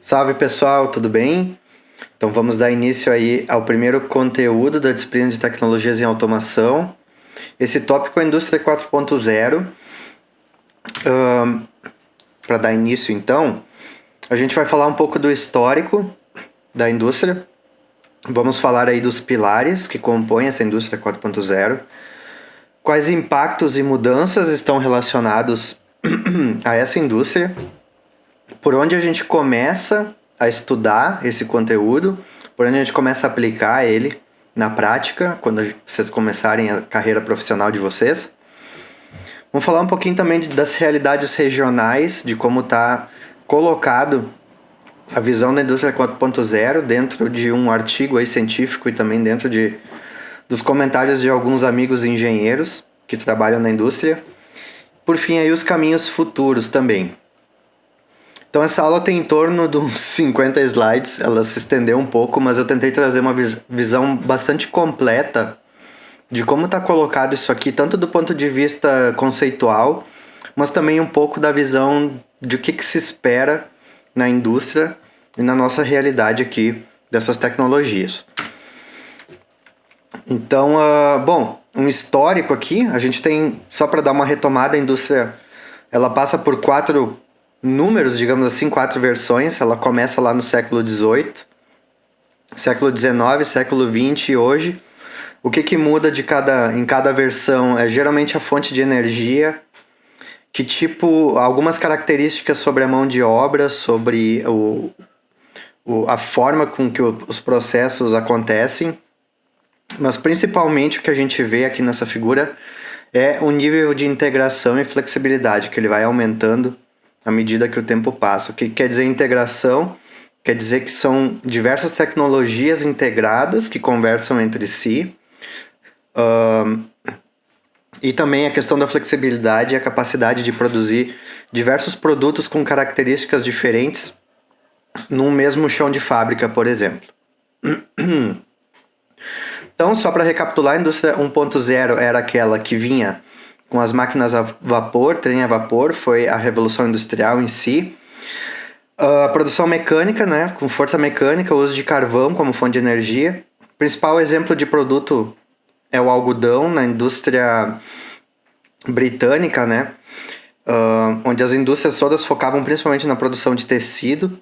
Salve pessoal, tudo bem? Então vamos dar início aí ao primeiro conteúdo da disciplina de Tecnologias em Automação. Esse tópico é a Indústria 4.0. Para dar início então, a gente vai falar um pouco do histórico da indústria. Vamos falar aí dos pilares que compõem essa Indústria 4.0. Quais impactos e mudanças estão relacionados a essa indústria? Por onde a gente começa a estudar esse conteúdo, por onde a gente começa a aplicar ele na prática, quando vocês começarem a carreira profissional de vocês. Vamos falar um pouquinho também das realidades regionais, de como está colocado a visão da indústria 4.0 dentro de um artigo aí científico e também dentro dos comentários de alguns amigos engenheiros que trabalham na indústria. Por fim, aí os caminhos futuros também. Então essa aula tem em torno de uns 50 slides, ela se estendeu um pouco, mas eu tentei trazer uma visão bastante completa de como está colocado isso aqui, tanto do ponto de vista conceitual, mas também um pouco da visão de o que se espera na indústria e na nossa realidade aqui dessas tecnologias. Então, um histórico aqui, a gente tem, só para dar uma retomada, a indústria ela passa por 4 números, digamos assim, 4 versões. Ela começa lá no século XVIII, século XIX, século XX e hoje. O que muda em cada versão é geralmente a fonte de energia, algumas características sobre a mão de obra, sobre a forma com que os processos acontecem, mas principalmente o que a gente vê aqui nessa figura é o nível de integração e flexibilidade, que ele vai aumentando à medida que o tempo passa. O que quer dizer integração? Quer dizer que são diversas tecnologias integradas que conversam entre si. E também a questão da flexibilidade e a capacidade de produzir diversos produtos com características diferentes num mesmo chão de fábrica, por exemplo. Então, só para recapitular, a indústria 1.0 era aquela que vinha com as máquinas a vapor, trem a vapor, foi a revolução industrial em si. A produção mecânica, né, com força mecânica, o uso de carvão como fonte de energia. O principal exemplo de produto é o algodão na indústria britânica, né, onde as indústrias todas focavam principalmente na produção de tecido.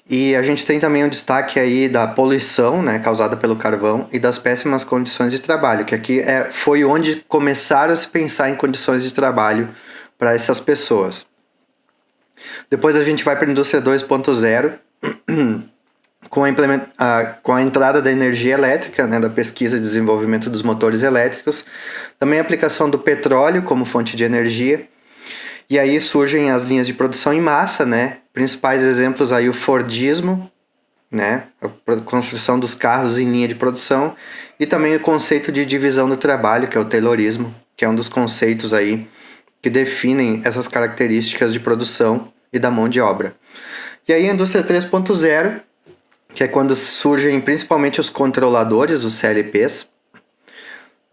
E a gente tem também um destaque aí da poluição, né, causada pelo carvão e das péssimas condições de trabalho, que aqui foi onde começaram a se pensar em condições de trabalho para essas pessoas. Depois a gente vai para a indústria 2.0, com a entrada da energia elétrica, né, da pesquisa e desenvolvimento dos motores elétricos, também a aplicação do petróleo como fonte de energia. E aí surgem as linhas de produção em massa, né? Principais exemplos aí o Fordismo, né? A construção dos carros em linha de produção, e também o conceito de divisão do trabalho, que é o Taylorismo, que é um dos conceitos aí que definem essas características de produção e da mão de obra. E aí a indústria 3.0, que é quando surgem principalmente os controladores, os CLPs,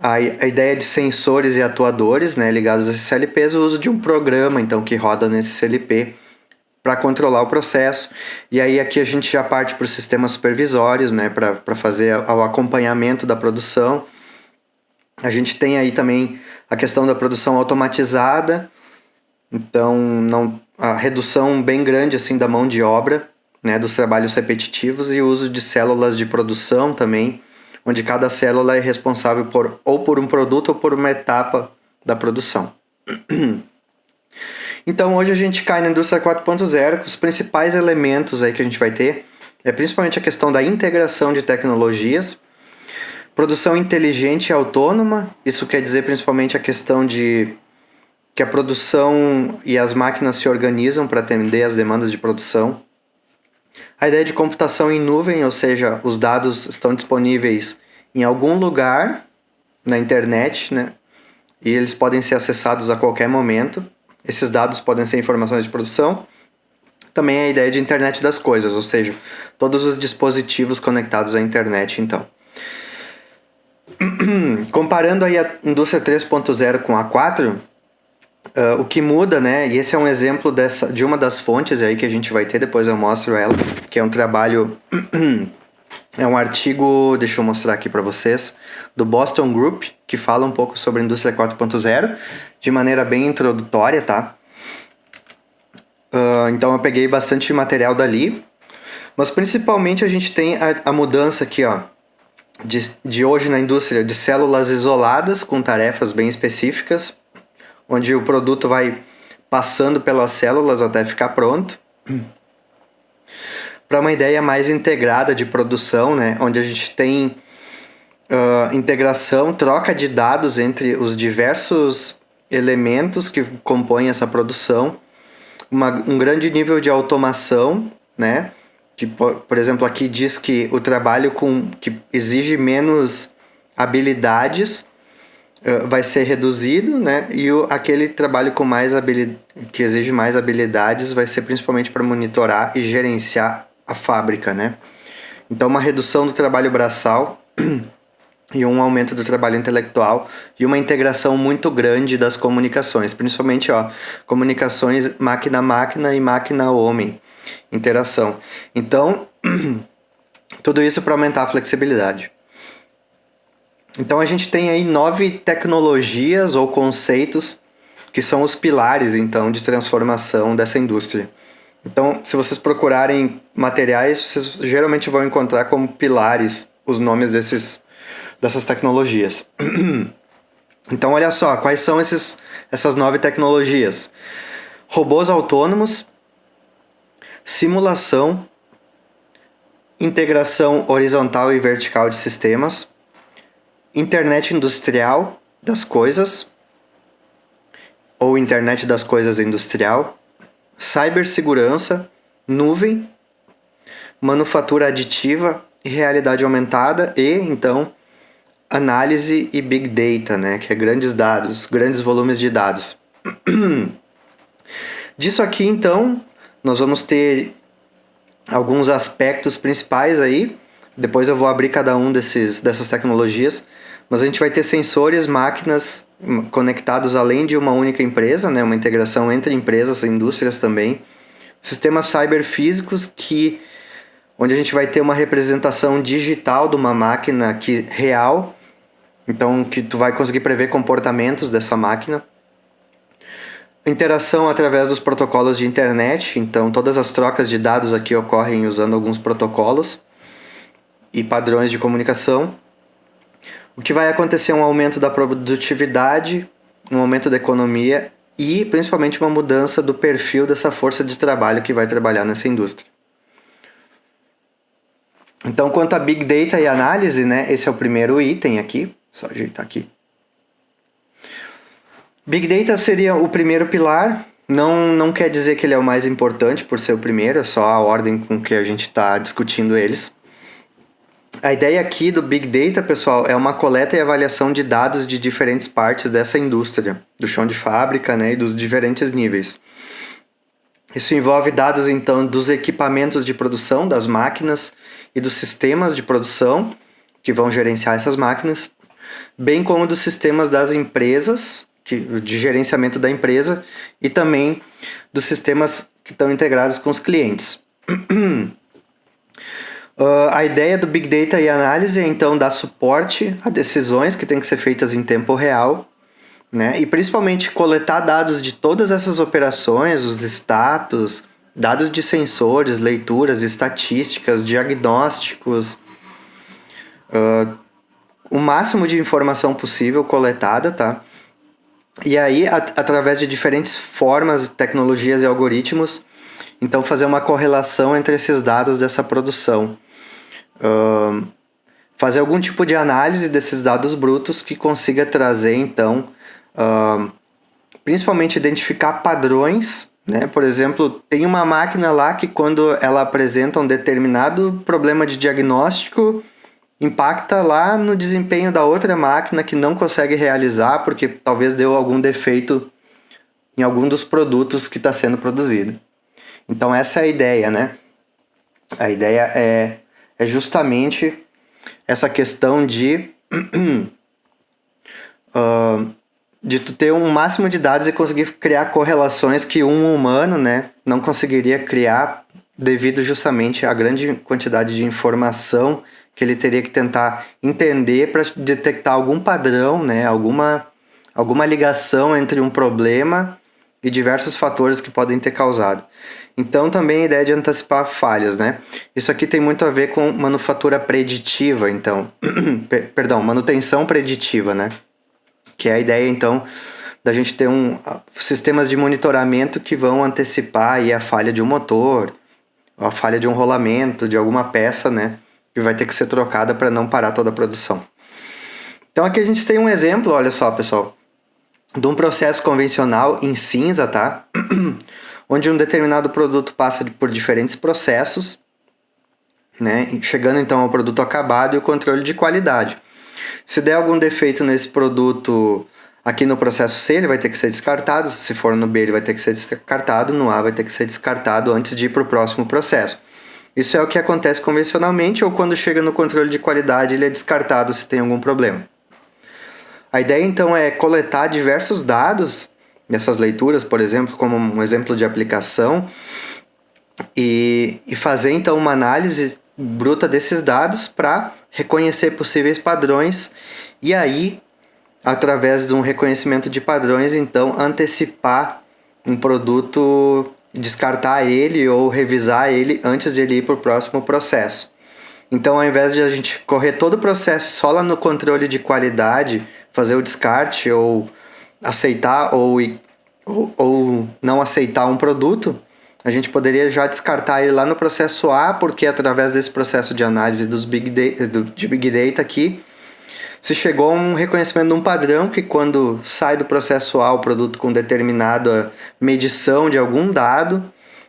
a ideia de sensores e atuadores, né, ligados a esses CLPs, o uso de um programa então que roda nesse CLP para controlar o processo. E aí aqui a gente já parte para os sistemas supervisórios, né, para fazer o acompanhamento da produção. A gente tem aí também a questão da produção automatizada, então a redução bem grande assim da mão de obra, né, dos trabalhos repetitivos, e o uso de células de produção também, onde cada célula é responsável por um produto ou por uma etapa da produção. Então hoje a gente cai na indústria 4.0, com os principais elementos aí que a gente vai ter é principalmente a questão da integração de tecnologias, produção inteligente e autônoma. Isso quer dizer principalmente a questão de que a produção e as máquinas se organizam para atender as demandas de produção. A ideia de computação em nuvem, ou seja, os dados estão disponíveis em algum lugar na internet, né? E eles podem ser acessados a qualquer momento. Esses dados podem ser informações de produção. Também a ideia de internet das coisas, ou seja, todos os dispositivos conectados à internet, então. Comparando aí a indústria 3.0 com a 4, O que muda, né? E esse é um exemplo de uma das fontes aí que a gente vai ter, depois eu mostro ela, que é um trabalho, é um artigo, deixa eu mostrar aqui para vocês, do Boston Group, que fala um pouco sobre a indústria 4.0, de maneira bem introdutória, tá? Então eu peguei bastante material dali, mas principalmente a gente tem a mudança aqui, ó, de hoje na indústria de células isoladas com tarefas bem específicas, onde o produto vai passando pelas células até ficar pronto, para uma ideia mais integrada de produção, né, onde a gente tem integração, troca de dados entre os diversos elementos que compõem essa produção, um grande nível de automação, né, que, por exemplo, aqui diz que o trabalho que exige menos habilidades vai ser reduzido, né? E aquele trabalho com que exige mais habilidades vai ser principalmente para monitorar e gerenciar a fábrica, né? Então, uma redução do trabalho braçal e um aumento do trabalho intelectual e uma integração muito grande das comunicações, principalmente comunicações máquina-máquina e máquina-homem, interação. Então, tudo isso para aumentar a flexibilidade. Então a gente tem aí 9 tecnologias ou conceitos que são os pilares então de transformação dessa indústria. Então, se vocês procurarem materiais, vocês geralmente vão encontrar como pilares os nomes dessas tecnologias. Então, olha só, quais são essas 9 tecnologias? Robôs autônomos, simulação, integração horizontal e vertical de sistemas, internet industrial das coisas, ou internet das coisas industrial, cibersegurança, nuvem, manufatura aditiva e realidade aumentada e, então, análise e big data, né, que é grandes dados, grandes volumes de dados. Disso aqui, então, nós vamos ter alguns aspectos principais aí. Depois eu vou abrir cada um dessas tecnologias. Mas a gente vai ter sensores, máquinas conectados além de uma única empresa, né? Uma integração entre empresas e indústrias também. Sistemas cyberfísicos onde a gente vai ter uma representação digital de uma máquina real. Então, que tu vai conseguir prever comportamentos dessa máquina. Interação através dos protocolos de internet. Então, todas as trocas de dados aqui ocorrem usando alguns protocolos e padrões de comunicação. O que vai acontecer é um aumento da produtividade, um aumento da economia e principalmente uma mudança do perfil dessa força de trabalho que vai trabalhar nessa indústria. Então, quanto a Big Data e análise, né, esse é o primeiro item aqui, só ajeitar aqui. Big Data seria o primeiro pilar, não quer dizer que ele é o mais importante por ser o primeiro, é só a ordem com que a gente está discutindo eles. A ideia aqui do Big Data, pessoal, é uma coleta e avaliação de dados de diferentes partes dessa indústria, do chão de fábrica, né, e dos diferentes níveis. Isso envolve dados, então, dos equipamentos de produção, das máquinas e dos sistemas de produção que vão gerenciar essas máquinas, bem como dos sistemas das empresas, de gerenciamento da empresa, e também dos sistemas que estão integrados com os clientes. A ideia do Big Data e análise é, então, dar suporte a decisões que têm que ser feitas em tempo real, né? E principalmente coletar dados de todas essas operações, os status, dados de sensores, leituras, estatísticas, diagnósticos, o máximo de informação possível coletada, tá? E aí, através de diferentes formas, tecnologias e algoritmos, então fazer uma correlação entre esses dados dessa produção. Fazer algum tipo de análise desses dados brutos que consiga trazer, então, principalmente identificar padrões, né? Por exemplo, tem uma máquina lá que quando ela apresenta um determinado problema de diagnóstico, impacta lá no desempenho da outra máquina que não consegue realizar porque talvez deu algum defeito em algum dos produtos que está sendo produzido. Então essa é a ideia, né? A ideia é justamente essa questão de de tu ter um máximo de dados e conseguir criar correlações que um humano, né, não conseguiria criar devido justamente à grande quantidade de informação que ele teria que tentar entender para detectar algum padrão, né, alguma ligação entre um problema e diversos fatores que podem ter causado. Então também a ideia de antecipar falhas, né? Isso aqui tem muito a ver com manufatura preditiva, então, perdão, manutenção preditiva, né? Que é a ideia então da gente ter sistemas de monitoramento que vão antecipar aí a falha de um motor, a falha de um rolamento, de alguma peça, né? Que vai ter que ser trocada para não parar toda a produção. Então aqui a gente tem um exemplo, olha só, pessoal, de um processo convencional em cinza, tá? Onde um determinado produto passa por diferentes processos, né? Chegando então ao produto acabado e o controle de qualidade. Se der algum defeito nesse produto aqui no processo C, ele vai ter que ser descartado. Se for no B, ele vai ter que ser descartado. No A, vai ter que ser descartado antes de ir para o próximo processo. Isso é o que acontece convencionalmente, ou quando chega no controle de qualidade, ele é descartado se tem algum problema. A ideia então é coletar diversos dados dessas leituras, por exemplo, como um exemplo de aplicação, e fazer então uma análise bruta desses dados para reconhecer possíveis padrões e aí, através de um reconhecimento de padrões, então antecipar um produto, descartar ele ou revisar ele antes de ele ir para o próximo processo. Então, ao invés de a gente correr todo o processo só lá no controle de qualidade, fazer o descarte ou aceitar ou não aceitar um produto, a gente poderia já descartar ele lá no processo A, porque através desse processo de análise de Big Data aqui, se chegou a um reconhecimento de um padrão que quando sai do processo A o produto com determinada medição de algum dado,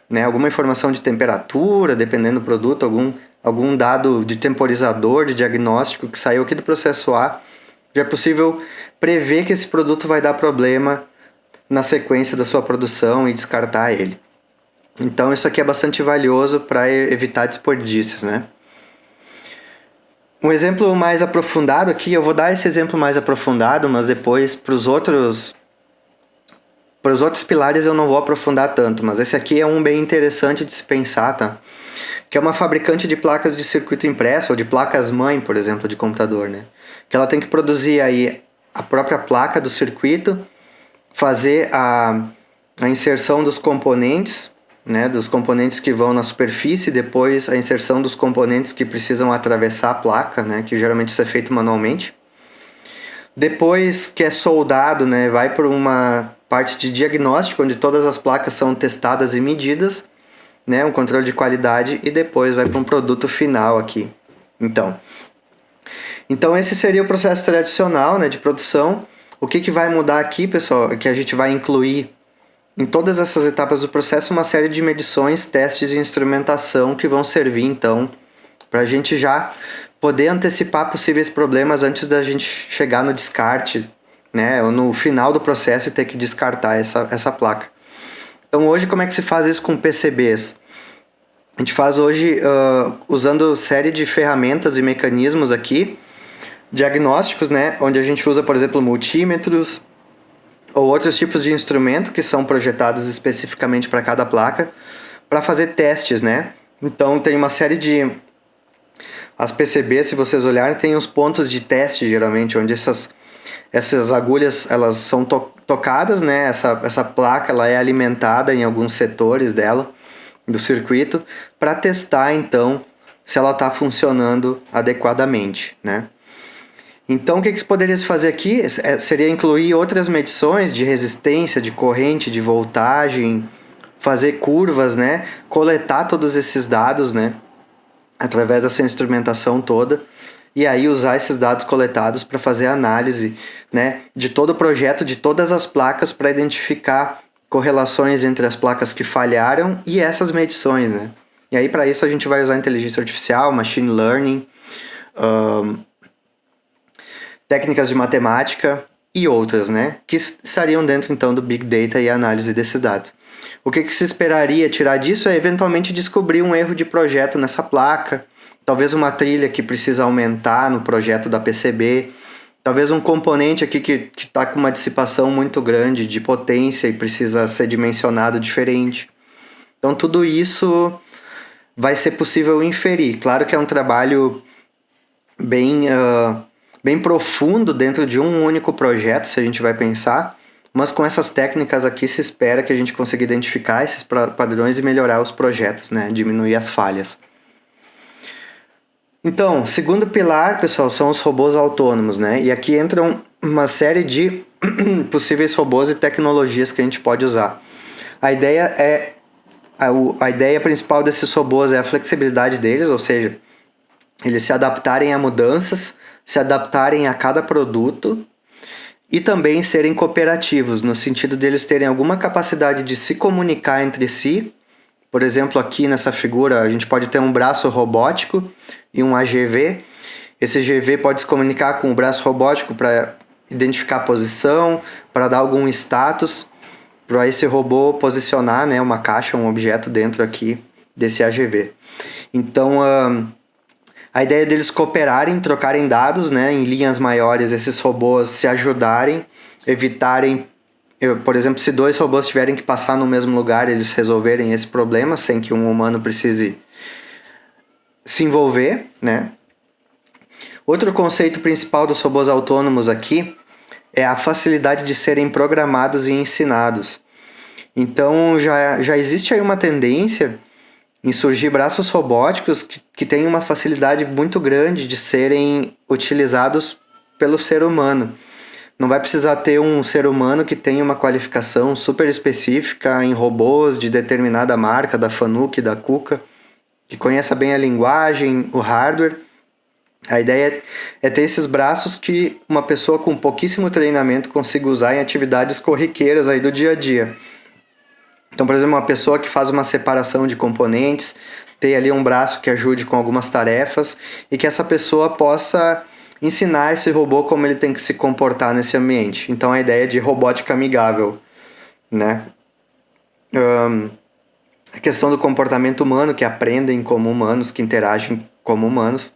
né, alguma informação de temperatura, dependendo do produto, algum dado de temporizador, de diagnóstico que saiu aqui do processo A, já é possível prever que esse produto vai dar problema na sequência da sua produção e descartar ele. Então isso aqui é bastante valioso para evitar desperdícios, né? Um exemplo mais aprofundado aqui, eu vou dar esse exemplo mais aprofundado, mas depois para os outros pilares eu não vou aprofundar tanto, mas esse aqui é um bem interessante de se pensar, tá? Que é uma fabricante de placas de circuito impresso, ou de placas-mãe, por exemplo, de computador, né? Que ela tem que produzir aí a própria placa do circuito, fazer a inserção dos componentes, né, dos componentes que vão na superfície, depois a inserção dos componentes que precisam atravessar a placa, né, que geralmente isso é feito manualmente. Depois que é soldado, né, vai para uma parte de diagnóstico, onde todas as placas são testadas e medidas, né, um controle de qualidade, e depois vai para um produto final aqui. Então esse seria o processo tradicional, né, de produção. O que vai mudar aqui, pessoal, é que a gente vai incluir em todas essas etapas do processo uma série de medições, testes e instrumentação que vão servir, então, para a gente já poder antecipar possíveis problemas antes da gente chegar no descarte, né, ou no final do processo e ter que descartar essa placa. Então hoje como é que se faz isso com PCBs? A gente faz hoje usando série de ferramentas e mecanismos aqui, diagnósticos, né, onde a gente usa, por exemplo, multímetros ou outros tipos de instrumento que são projetados especificamente para cada placa, para fazer testes, né? Então tem uma série de... As PCBs, se vocês olharem, tem os pontos de teste, geralmente, onde essas agulhas elas são tocadas, né? Essa placa ela é alimentada em alguns setores dela, do circuito, para testar, então, se ela está funcionando adequadamente, né? Então, o que poderia se fazer aqui seria incluir outras medições de resistência, de corrente, de voltagem, fazer curvas, né? Coletar todos esses dados, né? Através dessa instrumentação toda, e aí usar esses dados coletados para fazer a análise, né? De todo o projeto, de todas as placas, para identificar correlações entre as placas que falharam e essas medições, né? E aí, para isso, a gente vai usar inteligência artificial, machine learning, técnicas de matemática e outras, né, que estariam dentro então do Big Data e a análise desses dados. O que se esperaria tirar disso é eventualmente descobrir um erro de projeto nessa placa, talvez uma trilha que precisa aumentar no projeto da PCB, talvez um componente aqui que está com uma dissipação muito grande de potência e precisa ser dimensionado diferente. Então tudo isso vai ser possível inferir. Claro que é um trabalho bem profundo dentro de um único projeto, se a gente vai pensar, mas com essas técnicas aqui se espera que a gente consiga identificar esses padrões e melhorar os projetos, né? Diminuir as falhas. Então, segundo pilar, pessoal, são os robôs autônomos, né? E aqui entram uma série de possíveis robôs e tecnologias que a gente pode usar. A ideia principal desses robôs é a flexibilidade deles, ou seja, eles se adaptarem a mudanças, se adaptarem a cada produto e também serem cooperativos, no sentido deles terem alguma capacidade de se comunicar entre si. Por exemplo, aqui nessa figura a gente pode ter um braço robótico e um AGV. Esse GV pode se comunicar com o braço robótico para identificar a posição, para dar algum status, para esse robô posicionar, né, uma caixa, um objeto dentro aqui desse AGV. Então, a ideia deles cooperarem, trocarem dados, né, em linhas maiores, esses robôs se ajudarem, evitarem, por exemplo, se dois robôs tiverem que passar no mesmo lugar, eles resolverem esse problema sem que um humano precise se envolver, né? Outro conceito principal dos robôs autônomos aqui é a facilidade de serem programados e ensinados. Então já existe aí uma tendência em surgir braços robóticos que têm uma facilidade muito grande de serem utilizados pelo ser humano. Não vai precisar ter um ser humano que tenha uma qualificação super específica em robôs de determinada marca, da Fanuc, da Kuka, que conheça bem a linguagem, o hardware. A ideia é ter esses braços que uma pessoa com pouquíssimo treinamento consiga usar em atividades corriqueiras aí do dia a dia. Então, por exemplo, uma pessoa que faz uma separação de componentes, ter ali um braço que ajude com algumas tarefas e que essa pessoa possa ensinar esse robô como ele tem que se comportar nesse ambiente. Então, a ideia de robótica amigável, né? A questão do comportamento humano, que aprendem como humanos, que interagem como humanos.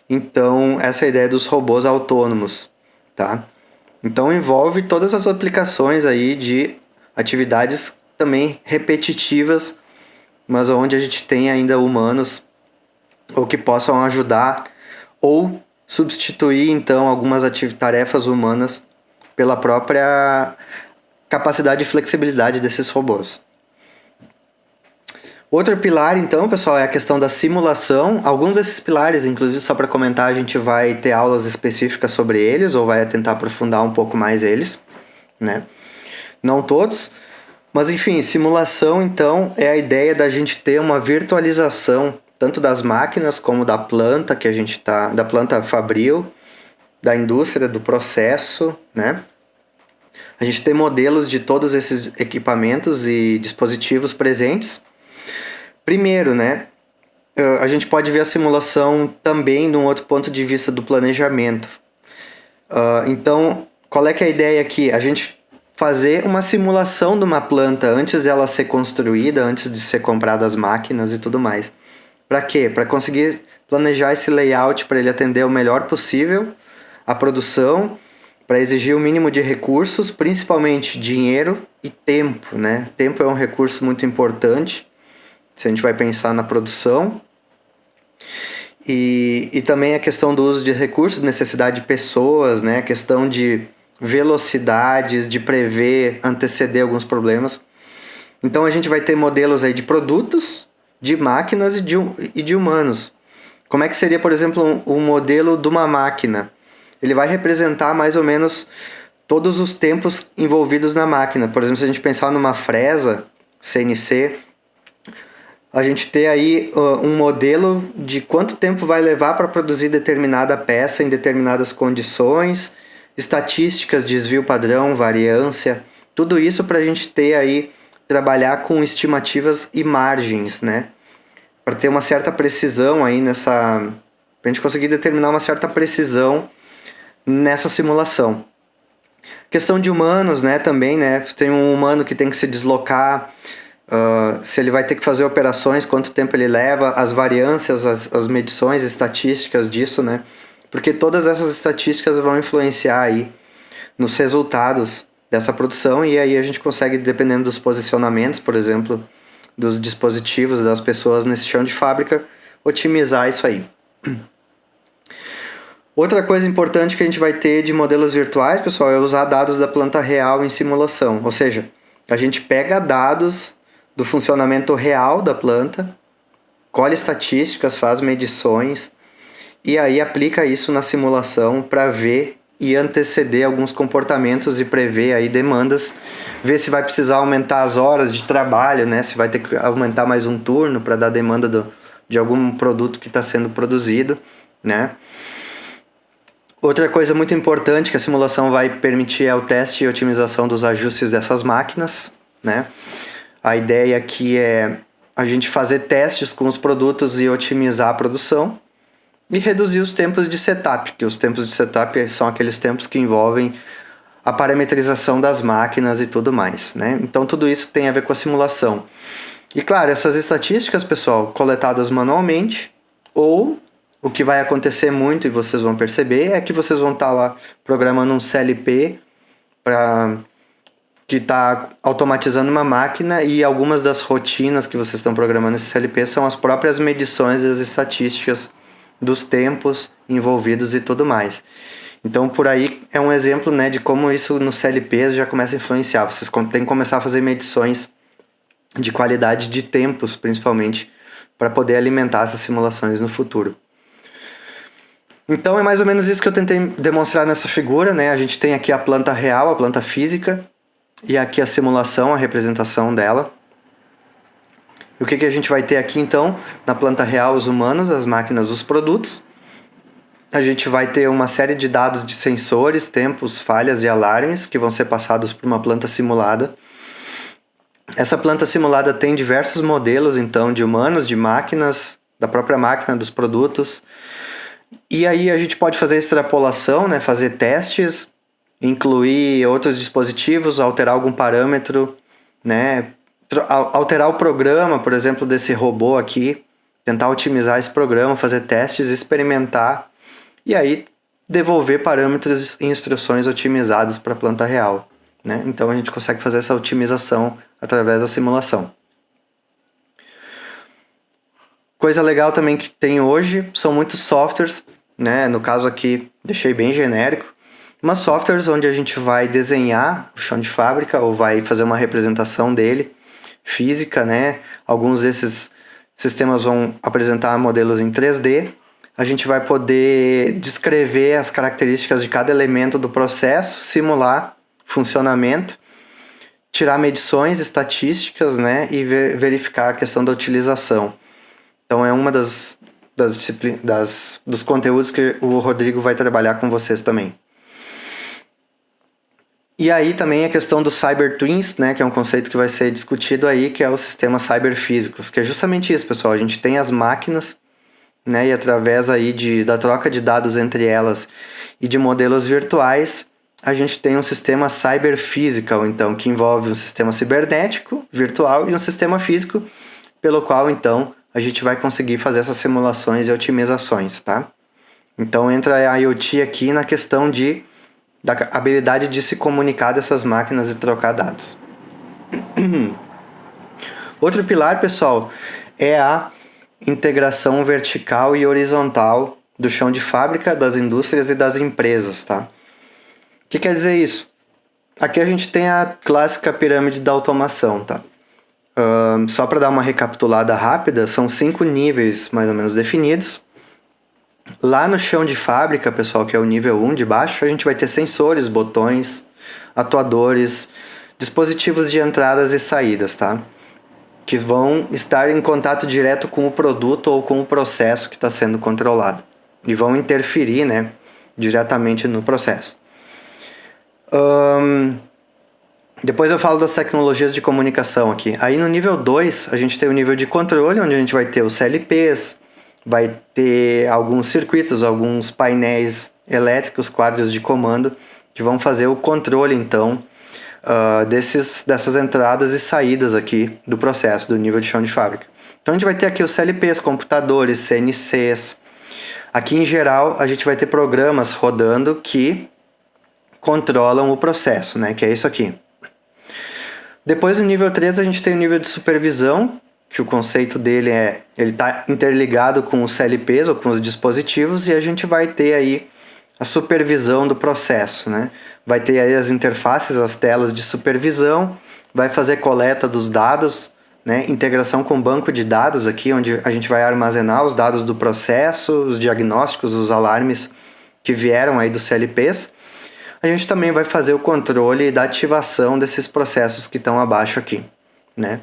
Então, essa é a ideia dos robôs autônomos, tá? Então, envolve todas as aplicações aí de atividades também repetitivas, mas onde a gente tem ainda humanos ou que possam ajudar ou substituir, então, algumas tarefas humanas pela própria capacidade e flexibilidade desses robôs. Outro pilar, então, pessoal, é a questão da simulação. Alguns desses pilares, inclusive, só para comentar, a gente vai ter aulas específicas sobre eles ou vai tentar aprofundar um pouco mais eles, né? Não todos, mas enfim, simulação, então, é a ideia da gente ter uma virtualização tanto das máquinas como da planta que a gente da planta fabril, da indústria, do processo, né? A gente tem modelos de todos esses equipamentos e dispositivos presentes. Primeiro, né, a gente pode ver a simulação também de um outro ponto de vista do planejamento. Então, qual é que é a ideia aqui? A gente fazer uma simulação de uma planta antes dela ser construída, antes de ser comprada as máquinas e tudo mais. Para quê? Para conseguir planejar esse layout para ele atender o melhor possível a produção, para exigir o mínimo de recursos, principalmente dinheiro e tempo, né? Tempo é um recurso muito importante se a gente vai pensar na produção. E também a questão do uso de recursos, necessidade de pessoas, né? A questão de velocidades, de prever, anteceder alguns problemas. Então a gente vai ter modelos aí de produtos, de máquinas e de humanos. Como é que seria, por exemplo, um modelo de uma máquina? Ele vai representar mais ou menos todos os tempos envolvidos na máquina. Por exemplo, se a gente pensar numa fresa CNC, a gente ter aí um modelo de quanto tempo vai levar para produzir determinada peça em determinadas condições, estatísticas, desvio padrão, variância, tudo isso para a gente ter aí, trabalhar com estimativas e margens, né? Para ter uma certa precisão aí para a gente conseguir determinar uma certa precisão nessa simulação. Questão de humanos, né, também, né? Tem um humano que tem que se deslocar, se ele vai ter que fazer operações, quanto tempo ele leva, as variâncias, as medições estatísticas disso, né? porque todas essas estatísticas vão influenciar aí nos resultados dessa produção, e aí a gente consegue, dependendo dos posicionamentos, por exemplo, dos dispositivos das pessoas nesse chão de fábrica, otimizar isso aí. Outra coisa importante que a gente vai ter de modelos virtuais, pessoal, é usar dados da planta real em simulação. Ou seja, a gente pega dados do funcionamento real da planta, colhe estatísticas, faz medições e aí aplica isso na simulação para ver e anteceder alguns comportamentos e prever aí demandas, ver se vai precisar aumentar as horas de trabalho, né? Se vai ter que aumentar mais um turno para dar demanda de algum produto que está sendo produzido, né? Outra coisa muito importante que a simulação vai permitir é o teste e otimização dos ajustes dessas máquinas, né? A ideia aqui é a gente fazer testes com os produtos e otimizar a produção e reduzir os tempos de setup, que os tempos de setup são aqueles tempos que envolvem a parametrização das máquinas e tudo mais, né? Então tudo isso tem a ver com a simulação. E claro, essas estatísticas, pessoal, coletadas manualmente, ou o que vai acontecer muito e vocês vão perceber é que vocês vão estar lá programando um CLP que está automatizando uma máquina, e algumas das rotinas que vocês estão programando nesse CLP são as próprias medições e as estatísticas dos tempos envolvidos e tudo mais. Então por aí é um exemplo, né, de como isso no CLP já começa a influenciar. Vocês têm que começar a fazer medições de qualidade de tempos, principalmente, para poder alimentar essas simulações no futuro. Então é mais ou menos isso que eu tentei demonstrar nessa figura, né? A gente tem aqui a planta real, a planta física, e aqui a simulação, a representação dela. E o que a gente vai ter aqui então? Na planta real, os humanos, as máquinas, os produtos. A gente vai ter uma série de dados de sensores, tempos, falhas e alarmes que vão ser passados por uma planta simulada. Essa planta simulada tem diversos modelos então de humanos, de máquinas, da própria máquina, dos produtos. E aí a gente pode fazer extrapolação, né? Fazer testes, incluir outros dispositivos, alterar algum parâmetro, né? Alterar o programa, por exemplo, desse robô aqui, tentar otimizar esse programa, fazer testes, experimentar e aí devolver parâmetros e instruções otimizadas para a planta real, né? Então a gente consegue fazer essa otimização através da simulação. Coisa legal também que tem hoje são muitos softwares, né? No caso aqui deixei bem genérico, mas softwares onde a gente vai desenhar o chão de fábrica ou vai fazer uma representação dele, física, né? Alguns desses sistemas vão apresentar modelos em 3D. A gente vai poder descrever as características de cada elemento do processo, simular funcionamento, tirar medições estatísticas, né? E verificar a questão da utilização. Então é uma dos conteúdos que o Rodrigo vai trabalhar com vocês também. E aí também a questão dos Cyber Twins, né, que é um conceito que vai ser discutido aí, que é o sistema cyberfísicos, que é justamente isso, pessoal. A gente tem as máquinas, né, e através aí da troca de dados entre elas e de modelos virtuais, a gente tem um sistema cyberphysical, então, que envolve um sistema cibernético, virtual, e um sistema físico, pelo qual, então, a gente vai conseguir fazer essas simulações e otimizações, tá? Então entra a IoT aqui na questão da habilidade de se comunicar dessas máquinas e trocar dados. Outro pilar, pessoal, é a integração vertical e horizontal do chão de fábrica, das indústrias e das empresas, tá? O que quer dizer isso? Aqui a gente tem a clássica pirâmide da automação, tá? Só para dar uma recapitulada rápida, são 5 níveis mais ou menos definidos. Lá no chão de fábrica, pessoal, que é o nível 1 de baixo, a gente vai ter sensores, botões, atuadores, dispositivos de entradas e saídas, tá? Que vão estar em contato direto com o produto ou com o processo que está sendo controlado. E vão interferir, né, diretamente no processo. Depois eu falo das tecnologias de comunicação aqui. Aí no nível 2, a gente tem o nível de controle, onde a gente vai ter os CLPs, vai ter alguns circuitos, alguns painéis elétricos, quadros de comando, que vão fazer o controle, então, dessas entradas e saídas aqui do processo, do nível de chão de fábrica. Então a gente vai ter aqui os CLPs, computadores, CNCs, Aqui, em geral, a gente vai ter programas rodando que controlam o processo, né? Que é isso aqui. Depois, no nível 3, a gente tem o nível de supervisão, que o conceito dele é, ele está interligado com os CLPs ou com os dispositivos, e a gente vai ter aí a supervisão do processo, né? Vai ter aí as interfaces, as telas de supervisão, vai fazer coleta dos dados, né? Integração com banco de dados aqui, onde a gente vai armazenar os dados do processo, os diagnósticos, os alarmes que vieram aí dos CLPs. A gente também vai fazer o controle da ativação desses processos que estão abaixo aqui, né?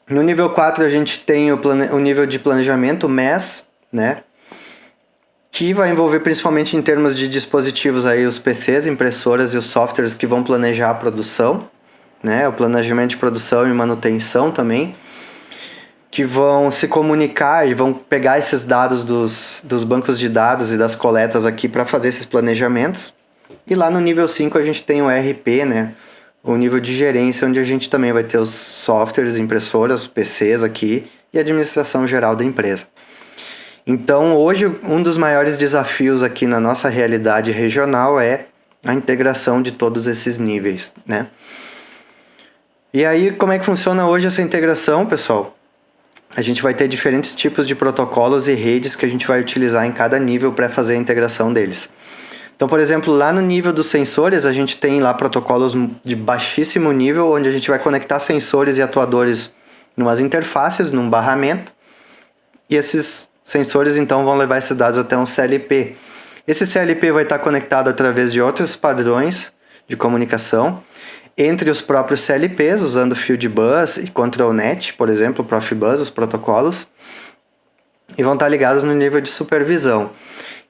No nível 4 a gente tem o nível de planejamento, MES, né? Que vai envolver principalmente em termos de dispositivos aí os PCs, impressoras e os softwares que vão planejar a produção, né? O planejamento de produção e manutenção também, que vão se comunicar e vão pegar esses dados dos bancos de dados e das coletas aqui para fazer esses planejamentos. E lá no nível 5 a gente tem o RP, né? O nível de gerência, onde a gente também vai ter os softwares, impressoras, PCs aqui e administração geral da empresa. Então, hoje, um dos maiores desafios aqui na nossa realidade regional é a integração de todos esses níveis, né? E aí, como é que funciona hoje essa integração, pessoal? A gente vai ter diferentes tipos de protocolos e redes que a gente vai utilizar em cada nível para fazer a integração deles. Então, por exemplo, lá no nível dos sensores, a gente tem lá protocolos de baixíssimo nível, onde a gente vai conectar sensores e atuadores em umas interfaces, num barramento, e esses sensores então vão levar esses dados até um CLP. Esse CLP vai estar conectado através de outros padrões de comunicação, entre os próprios CLPs, usando Fieldbus e ControlNet, por exemplo, Profibus, os protocolos, e vão estar ligados no nível de supervisão.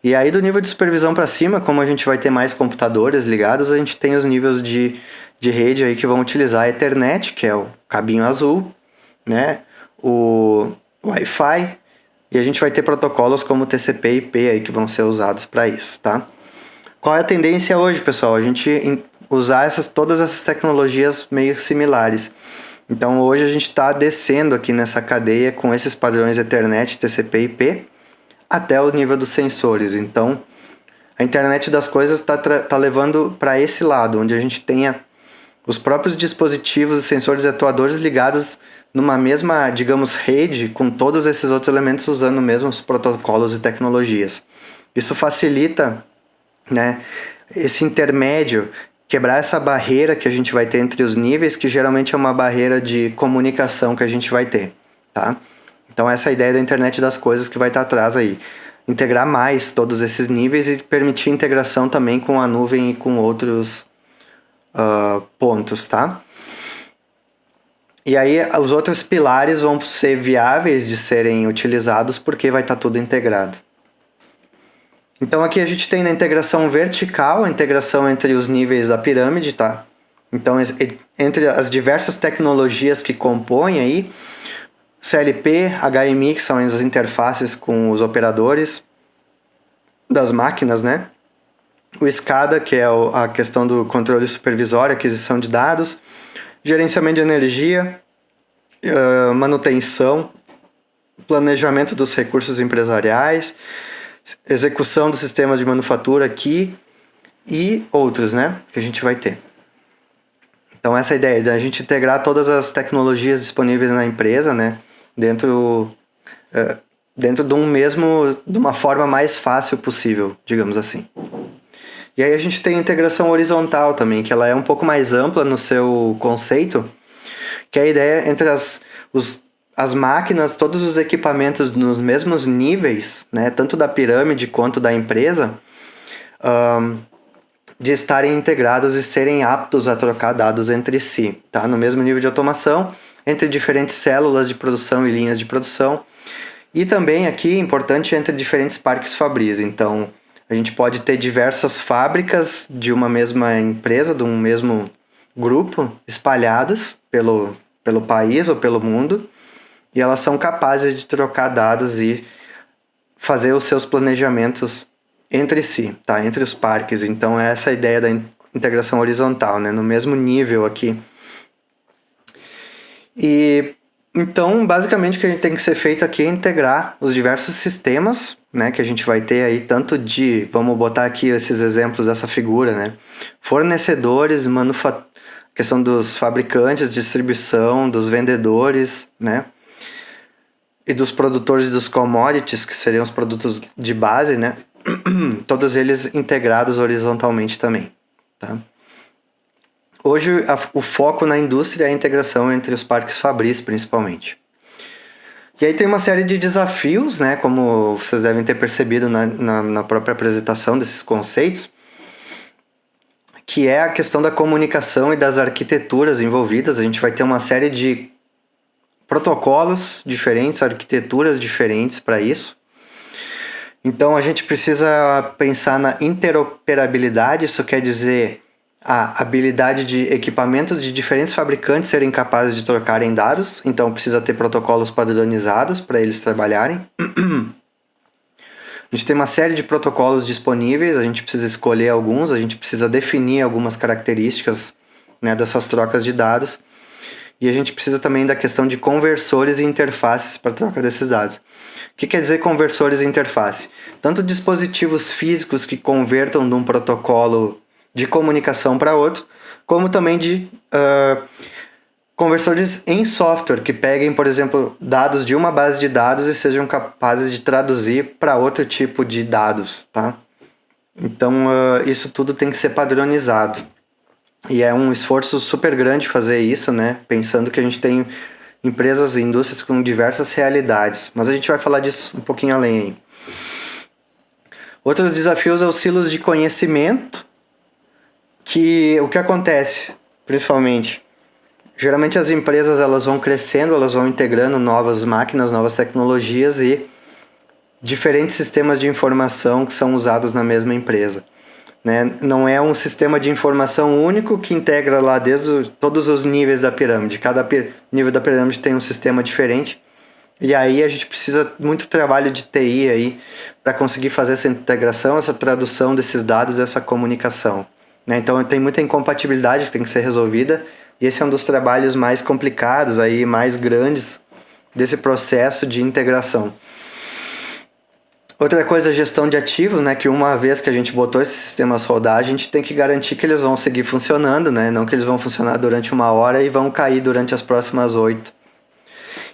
E aí do nível de supervisão para cima, como a gente vai ter mais computadores ligados, a gente tem os níveis de rede aí que vão utilizar a Ethernet, que é o cabinho azul, né? O Wi-Fi, e a gente vai ter protocolos como TCP e IP aí que vão ser usados para isso, tá? Qual é a tendência hoje, pessoal? A gente usar todas essas tecnologias meio similares. Então hoje a gente está descendo aqui nessa cadeia com esses padrões Ethernet, TCP e IP, até o nível dos sensores. Então, a internet das coisas tá levando para esse lado, onde a gente tenha os próprios dispositivos, sensores e atuadores ligados numa mesma, digamos, rede, com todos esses outros elementos usando mesmos protocolos e tecnologias. Isso facilita, né, esse intermédio, quebrar essa barreira que a gente vai ter entre os níveis, que geralmente é uma barreira de comunicação que a gente vai ter, tá? Então essa é a ideia da internet das coisas que vai estar atrás aí. Integrar mais todos esses níveis e permitir integração também com a nuvem e com outros pontos, tá? E aí os outros pilares vão ser viáveis de serem utilizados porque vai estar tudo integrado. Então aqui a gente tem na integração vertical, a integração entre os níveis da pirâmide, tá? Então entre as diversas tecnologias que compõem aí, CLP, HMI, que são as interfaces com os operadores das máquinas, né? O SCADA, que é a questão do controle supervisório, aquisição de dados, gerenciamento de energia, manutenção, planejamento dos recursos empresariais, execução dos sistemas de manufatura aqui e outros, né? Que a gente vai ter. Então essa é a ideia, de a gente integrar todas as tecnologias disponíveis na empresa, né? Dentro de uma forma mais fácil possível, digamos assim. E aí a gente tem a integração horizontal também, que ela é um pouco mais ampla no seu conceito, que é a ideia entre as máquinas, todos os equipamentos nos mesmos níveis, né, tanto da pirâmide quanto da empresa, de estarem integrados e serem aptos a trocar dados entre si, tá? No mesmo nível de automação, entre diferentes células de produção e linhas de produção. E também aqui, importante, entre diferentes parques fabris. Então, a gente pode ter diversas fábricas de uma mesma empresa, de um mesmo grupo, espalhadas pelo país ou pelo mundo, e elas são capazes de trocar dados e fazer os seus planejamentos entre si, tá? Entre os parques. Então, é essa a ideia da integração horizontal, né? No mesmo nível aqui. E então, basicamente, o que a gente tem que ser feito aqui é integrar os diversos sistemas, né, que a gente vai ter aí tanto de, vamos botar aqui esses exemplos dessa figura, né, fornecedores, questão dos fabricantes, distribuição, dos vendedores, né, e dos produtores dos commodities, que seriam os produtos de base, né, todos eles integrados horizontalmente também, tá? Hoje o foco na indústria é a integração entre os parques fabris, principalmente. E aí tem uma série de desafios, né, como vocês devem ter percebido na própria apresentação desses conceitos, que é a questão da comunicação e das arquiteturas envolvidas. A gente vai ter uma série de protocolos diferentes, arquiteturas diferentes para isso. Então a gente precisa pensar na interoperabilidade, isso quer dizer a habilidade de equipamentos de diferentes fabricantes serem capazes de trocarem dados, então precisa ter protocolos padronizados para eles trabalharem. A gente tem uma série de protocolos disponíveis, a gente precisa escolher alguns, a gente precisa definir algumas características, né, dessas trocas de dados. E a gente precisa também da questão de conversores e interfaces para troca desses dados. O que quer dizer conversores e interface? Tanto dispositivos físicos que convertam de um protocolo de comunicação para outro, como também de conversores em software, que peguem, por exemplo, dados de uma base de dados e sejam capazes de traduzir para outro tipo de dados, tá? Então, isso tudo tem que ser padronizado. E é um esforço super grande fazer isso, né? Pensando que a gente tem empresas e indústrias com diversas realidades. Mas a gente vai falar disso um pouquinho além aí. Outros desafios é os silos de conhecimento, que o que acontece, principalmente, geralmente as empresas elas vão crescendo, elas vão integrando novas máquinas, novas tecnologias e diferentes sistemas de informação que são usados na mesma empresa. Né? Não é um sistema de informação único que integra lá desde todos os níveis da pirâmide. Cada nível da pirâmide tem um sistema diferente. E aí a gente precisa muito trabalho de TI aí para conseguir fazer essa integração, essa tradução desses dados, essa comunicação. Né? Então tem muita incompatibilidade que tem que ser resolvida. E esse é um dos trabalhos mais complicados, aí, mais grandes desse processo de integração. Outra coisa é a gestão de ativos, né? Que uma vez que a gente botou esses sistemas rodar, a gente tem que garantir que eles vão seguir funcionando, né? Não que eles vão funcionar durante 1 hora e vão cair durante as próximas 8.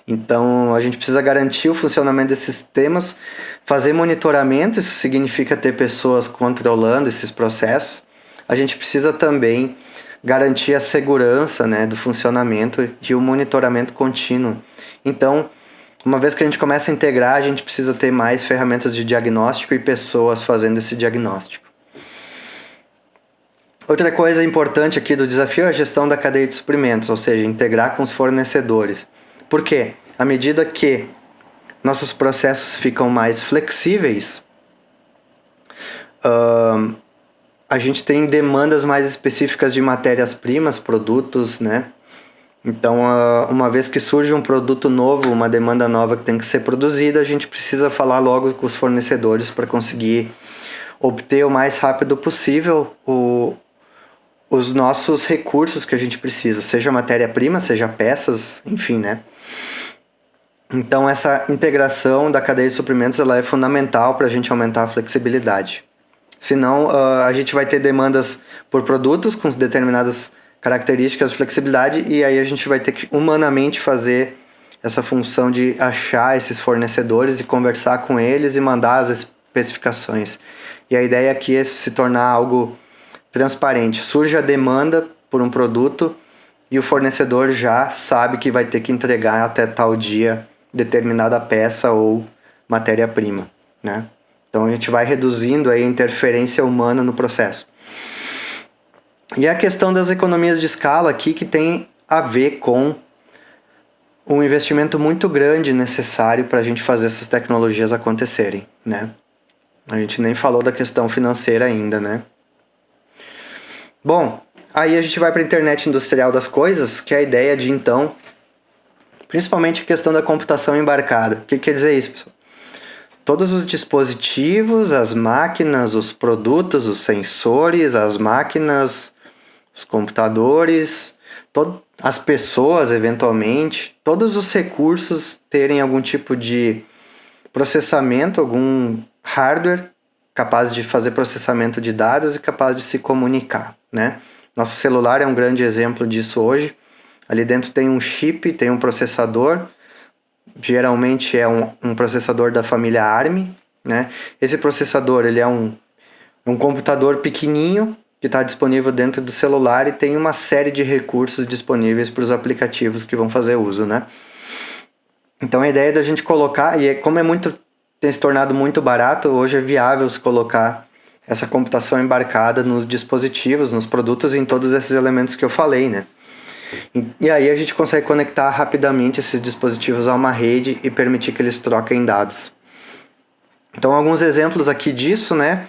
Então, a gente precisa garantir o funcionamento desses sistemas, fazer monitoramento, isso significa ter pessoas controlando esses processos. A gente precisa também garantir a segurança, né, do funcionamento e o monitoramento contínuo. Então, uma vez que a gente começa a integrar, a gente precisa ter mais ferramentas de diagnóstico e pessoas fazendo esse diagnóstico. Outra coisa importante aqui do desafio é a gestão da cadeia de suprimentos, ou seja, integrar com os fornecedores. Por quê? À medida que nossos processos ficam mais flexíveis, a gente tem demandas mais específicas de matérias-primas, produtos, né? Então, uma vez que surge um produto novo, uma demanda nova que tem que ser produzida, a gente precisa falar logo com os fornecedores para conseguir obter o mais rápido possível os nossos recursos que a gente precisa, seja matéria-prima, seja peças, enfim, né? Então, essa integração da cadeia de suprimentos ela é fundamental para a gente aumentar a flexibilidade. Senão, a gente vai ter demandas por produtos com determinadas características de flexibilidade e aí a gente vai ter que humanamente fazer essa função de achar esses fornecedores e conversar com eles e mandar as especificações. E a ideia aqui é se tornar algo transparente. Surge a demanda por um produto e o fornecedor já sabe que vai ter que entregar até tal dia determinada peça ou matéria-prima, né? Então a gente vai reduzindo aí a interferência humana no processo. E a questão das economias de escala aqui que tem a ver com um investimento muito grande necessário para a gente fazer essas tecnologias acontecerem, né? A gente nem falou da questão financeira ainda, né? Bom, aí a gente vai para a internet industrial das coisas, que é a ideia de, então, principalmente a questão da computação embarcada. O que quer dizer isso, pessoal? Todos os dispositivos, as máquinas, os produtos, os sensores, as máquinas, os computadores, as pessoas, eventualmente, todos os recursos terem algum tipo de processamento, algum hardware capaz de fazer processamento de dados e capaz de se comunicar, né? Nosso celular é um grande exemplo disso hoje. Ali dentro tem um chip, tem um processador, geralmente é um processador da família ARM, né? Esse processador ele é um computador pequenininho que está disponível dentro do celular e tem uma série de recursos disponíveis para os aplicativos que vão fazer uso, né? Então a ideia é da gente colocar, e como tem se tornado muito barato, hoje é viável se colocar essa computação embarcada nos dispositivos, nos produtos e em todos esses elementos que eu falei, né? E aí a gente consegue conectar rapidamente esses dispositivos a uma rede e permitir que eles troquem dados. Então alguns exemplos aqui disso, né?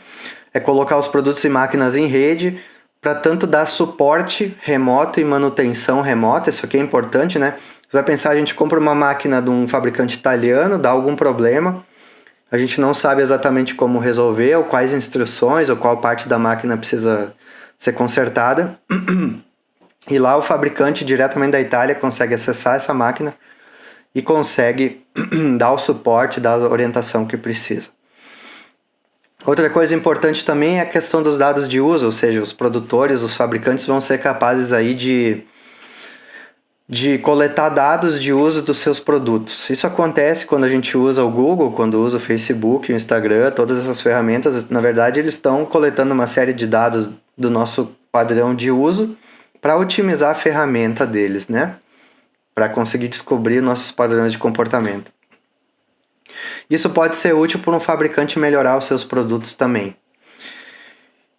É colocar os produtos e máquinas em rede para tanto dar suporte remoto e manutenção remota. Isso aqui é importante, né? Você vai pensar, a gente compra uma máquina de um fabricante italiano, dá algum problema, a gente não sabe exatamente como resolver, ou quais instruções, ou qual parte da máquina precisa ser consertada. E lá o fabricante diretamente da Itália consegue acessar essa máquina e consegue dar o suporte, dar a orientação que precisa. Outra coisa importante também é a questão dos dados de uso, ou seja, os produtores, os fabricantes vão ser capazes aí de coletar dados de uso dos seus produtos. Isso acontece quando a gente usa o Google, quando usa o Facebook, o Instagram, todas essas ferramentas. Na verdade, eles estão coletando uma série de dados do nosso padrão de uso para otimizar a ferramenta deles, né? Para conseguir descobrir nossos padrões de comportamento. Isso pode ser útil para um fabricante melhorar os seus produtos também.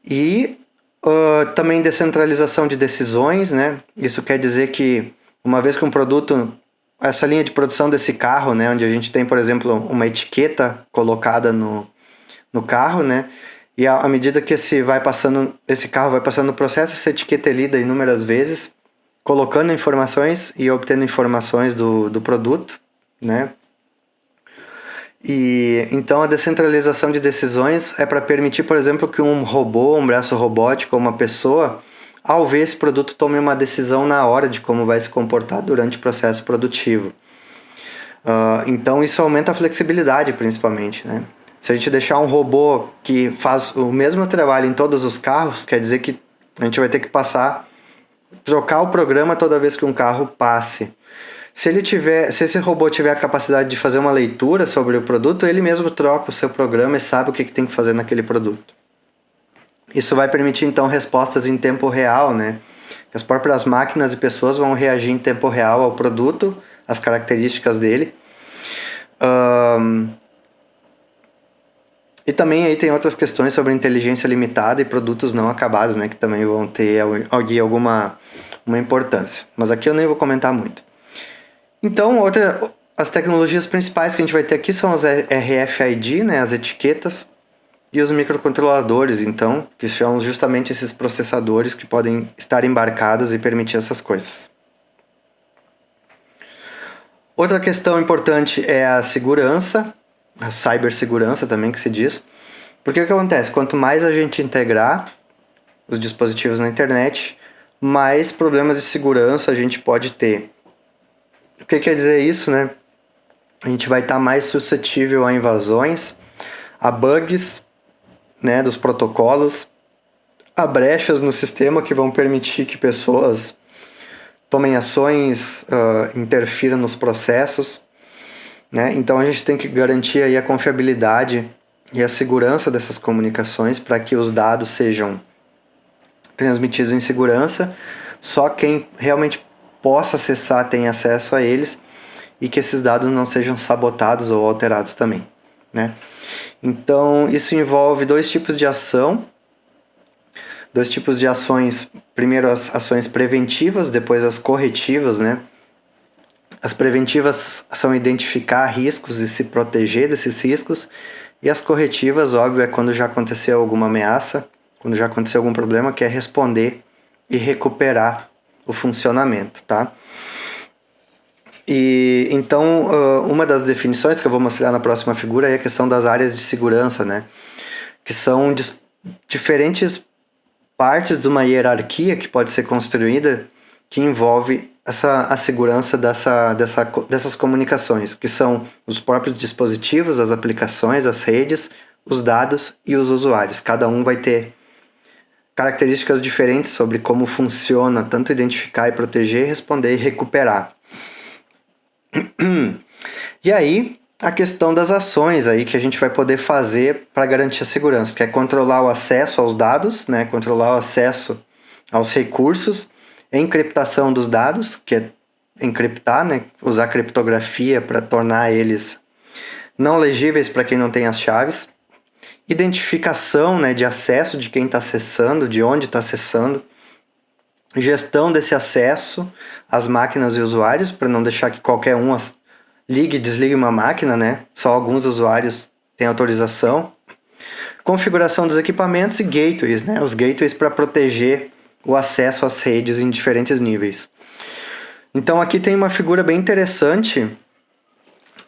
E também descentralização de decisões, né? Isso quer dizer que uma vez que um produto, essa linha de produção desse carro, né, onde a gente tem, por exemplo, uma etiqueta colocada no carro, né? E à medida que esse carro vai passando no processo, essa etiqueta é lida inúmeras vezes, colocando informações e obtendo informações do produto, né? E então a descentralização de decisões é para permitir, por exemplo, que um robô, um braço robótico ou uma pessoa, ao ver esse produto, tome uma decisão na hora de como vai se comportar durante o processo produtivo. Então isso aumenta a flexibilidade, principalmente, né? Se a gente deixar um robô que faz o mesmo trabalho em todos os carros, quer dizer que a gente vai ter que trocar o programa toda vez que um carro passe. Se esse robô tiver a capacidade de fazer uma leitura sobre o produto, ele mesmo troca o seu programa e sabe o que tem que fazer naquele produto. Isso vai permitir, então, respostas em tempo real, né? As próprias máquinas e pessoas vão reagir em tempo real ao produto, às características dele. E também aí tem outras questões sobre inteligência limitada e produtos não acabados, né? Que também vão ter alguma uma importância. Mas aqui eu nem vou comentar muito. Então, as tecnologias principais que a gente vai ter aqui são os RFID, né, as etiquetas, e os microcontroladores, então, que são justamente esses processadores que podem estar embarcados e permitir essas coisas. Outra questão importante é a segurança, a cibersegurança também que se diz. Porque o que acontece? Quanto mais a gente integrar os dispositivos na internet, mais problemas de segurança a gente pode ter. O que quer dizer isso, né? A gente vai estar mais suscetível a invasões, a bugs, né, dos protocolos, a brechas no sistema que vão permitir que pessoas tomem ações, interfiram nos processos, né? Então a gente tem que garantir aí a confiabilidade e a segurança dessas comunicações para que os dados sejam transmitidos em segurança, só quem realmente possa acessar tem acesso a eles e que esses dados não sejam sabotados ou alterados também, né? Então isso envolve dois tipos de ações, primeiro as ações preventivas, depois as corretivas, né? As preventivas são identificar riscos e se proteger desses riscos, e as corretivas, óbvio, é quando já aconteceu alguma ameaça, quando já aconteceu algum problema, que é responder e recuperar o funcionamento, tá? E então, uma das definições que eu vou mostrar na próxima figura é a questão das áreas de segurança, né? Que são diferentes partes de uma hierarquia que pode ser construída que envolve a segurança dessas comunicações, que são os próprios dispositivos, as aplicações, as redes, os dados e os usuários. Cada um vai ter características diferentes sobre como funciona tanto identificar e proteger, responder e recuperar. E aí, a questão das ações aí que a gente vai poder fazer para garantir a segurança, que é controlar o acesso aos dados, né? Controlar o acesso aos recursos, encriptação dos dados, que é encriptar, né? Usar criptografia para tornar eles não legíveis para quem não tem as chaves, identificação, né, de acesso de quem está acessando, de onde está acessando, gestão desse acesso às máquinas e usuários, para não deixar que qualquer um ligue e desligue uma máquina, né? Só alguns usuários têm autorização. Configuração dos equipamentos e gateways, né? Os gateways para proteger o acesso às redes em diferentes níveis. Então aqui tem uma figura bem interessante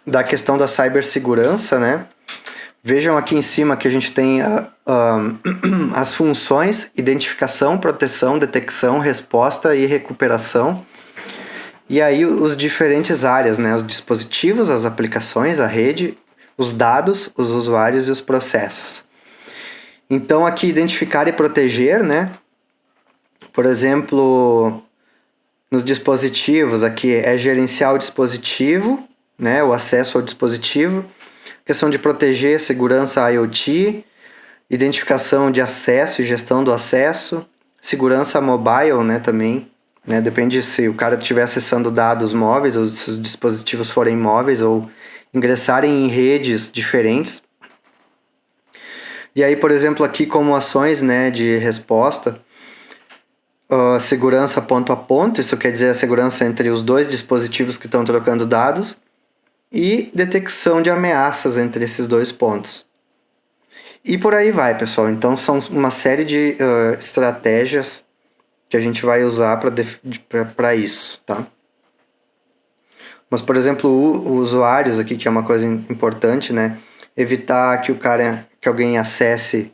da questão da cibersegurança, né? Vejam aqui em cima que a gente tem as funções: identificação, proteção, detecção, resposta e recuperação. E aí os diferentes áreas, né? Os dispositivos, as aplicações, a rede, os dados, os usuários e os processos. Então aqui identificar e proteger, né? Por exemplo, nos dispositivos aqui é gerenciar o dispositivo, né? O acesso ao dispositivo. Questão de proteger segurança IoT, identificação de acesso e gestão do acesso, segurança mobile, né, também, né, depende se o cara estiver acessando dados móveis ou se os dispositivos forem móveis ou ingressarem em redes diferentes. E aí, por exemplo, aqui como ações, né, de resposta, segurança ponto a ponto, isso quer dizer a segurança entre os dois dispositivos que estão trocando dados, e detecção de ameaças entre esses dois pontos. E por aí vai, pessoal. Então são uma série de estratégias que a gente vai usar para isso, tá? Mas, por exemplo, os usuários aqui, que é uma coisa importante, né? Evitar que alguém acesse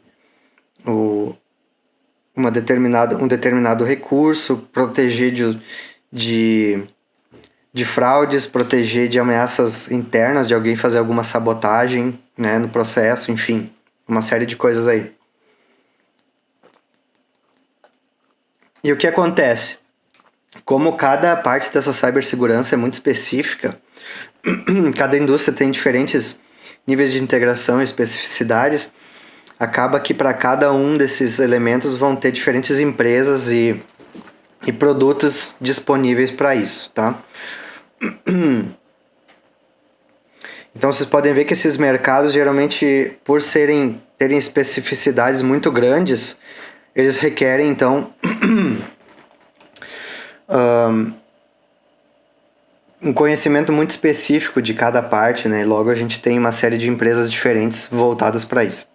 um determinado recurso, proteger de fraudes, proteger de ameaças internas, de alguém fazer alguma sabotagem, né, no processo, enfim, uma série de coisas aí. E o que acontece? Como cada parte dessa cibersegurança é muito específica, cada indústria tem diferentes níveis de integração e especificidades, acaba que para cada um desses elementos vão ter diferentes empresas e produtos disponíveis para isso, tá? Então vocês podem ver que esses mercados geralmente, por terem especificidades muito grandes, eles requerem então um conhecimento muito específico de cada parte, né? E logo a gente tem uma série de empresas diferentes voltadas para isso.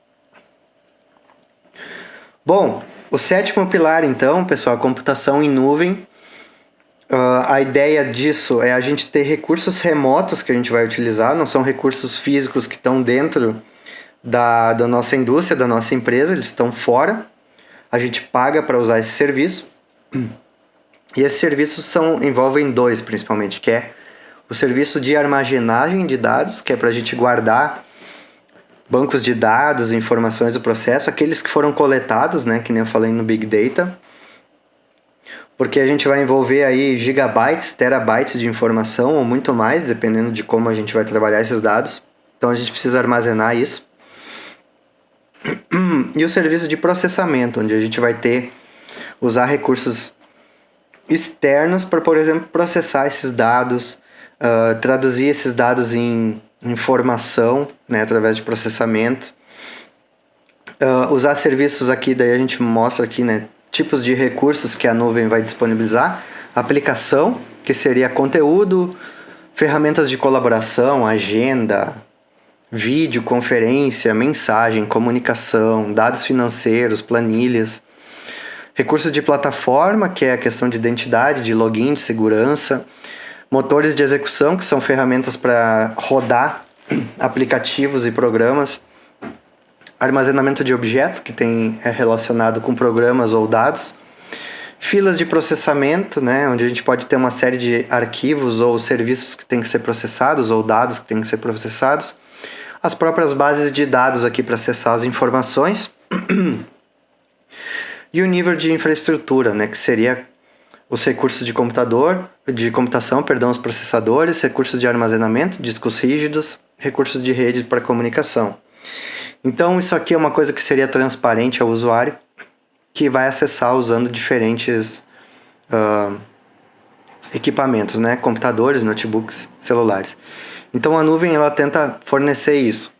Bom, o sétimo pilar então, pessoal, a computação em nuvem. A ideia disso é a gente ter recursos remotos que a gente vai utilizar, não são recursos físicos que estão dentro da nossa indústria, da nossa empresa, eles estão fora, a gente paga para usar esse serviço, e esses serviços envolvem dois principalmente, que é o serviço de armazenagem de dados, que é para a gente guardar bancos de dados, informações do processo, aqueles que foram coletados, né, que nem eu falei no Big Data, porque a gente vai envolver aí gigabytes, terabytes de informação ou muito mais, dependendo de como a gente vai trabalhar esses dados. Então a gente precisa armazenar isso. E o serviço de processamento, onde a gente vai usar recursos externos para, por exemplo, processar esses dados, traduzir esses dados em informação, né, através de processamento. Usar serviços aqui, daí a gente mostra aqui, né, tipos de recursos que a nuvem vai disponibilizar, aplicação, que seria conteúdo, ferramentas de colaboração, agenda, vídeo, conferência, mensagem, comunicação, dados financeiros, planilhas, recursos de plataforma, que é a questão de identidade, de login, de segurança, motores de execução, que são ferramentas para rodar aplicativos e programas, armazenamento de objetos, que é relacionado com programas ou dados, filas de processamento, né, onde a gente pode ter uma série de arquivos ou serviços que têm que ser processados ou dados que têm que ser processados, as próprias bases de dados aqui para acessar as informações e o nível de infraestrutura, né, que seria os recursos de computação, os processadores, recursos de armazenamento, discos rígidos, recursos de rede para comunicação. Então isso aqui é uma coisa que seria transparente ao usuário, que vai acessar usando diferentes equipamentos, né? Computadores, notebooks, celulares. Então a nuvem ela tenta fornecer isso.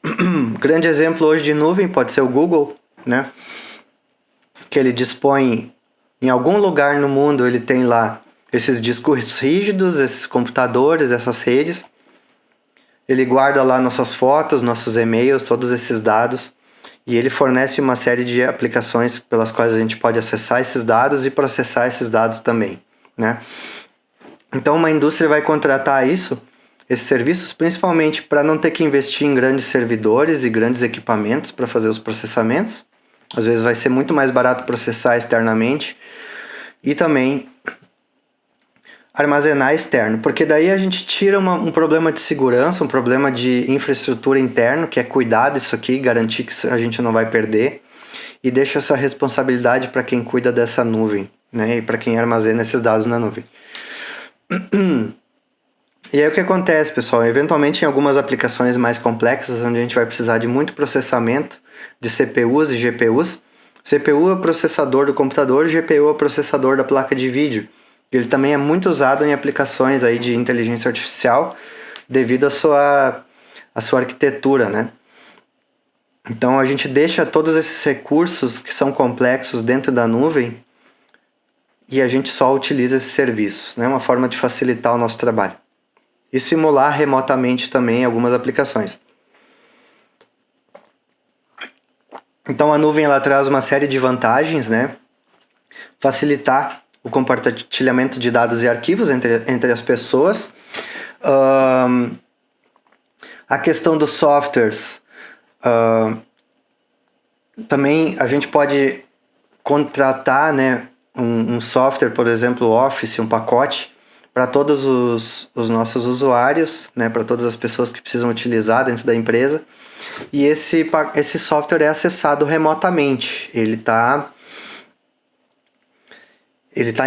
Grande exemplo hoje de nuvem pode ser o Google, né? Que ele dispõe em algum lugar no mundo, ele tem lá esses discos rígidos, esses computadores, essas redes. Ele guarda lá nossas fotos, nossos e-mails, todos esses dados. E ele fornece uma série de aplicações pelas quais a gente pode acessar esses dados e processar esses dados também, né? Então uma indústria vai contratar esses serviços, principalmente para não ter que investir em grandes servidores e grandes equipamentos para fazer os processamentos. Às vezes vai ser muito mais barato processar externamente e também armazenar externo, porque daí a gente tira um problema de segurança, um problema de infraestrutura interno, que é cuidar disso aqui, garantir que a gente não vai perder, e deixa essa responsabilidade para quem cuida dessa nuvem, né, e para quem armazena esses dados na nuvem. E aí o que acontece, pessoal? Eventualmente em algumas aplicações mais complexas, onde a gente vai precisar de muito processamento de CPUs e GPUs, CPU é o processador do computador, GPU é o processador da placa de vídeo. Ele também é muito usado em aplicações aí de inteligência artificial devido à sua arquitetura, né? Então a gente deixa todos esses recursos que são complexos dentro da nuvem e a gente só utiliza esses serviços, né? Uma forma de facilitar o nosso trabalho. E simular remotamente também algumas aplicações. Então a nuvem ela traz uma série de vantagens, né? Facilitar o compartilhamento de dados e arquivos entre as pessoas. A questão dos softwares. Também a gente pode contratar, né, um software, por exemplo, Office, um pacote, para todos os nossos usuários, né, para todas as pessoas que precisam utilizar dentro da empresa. E esse software é acessado remotamente. Ele está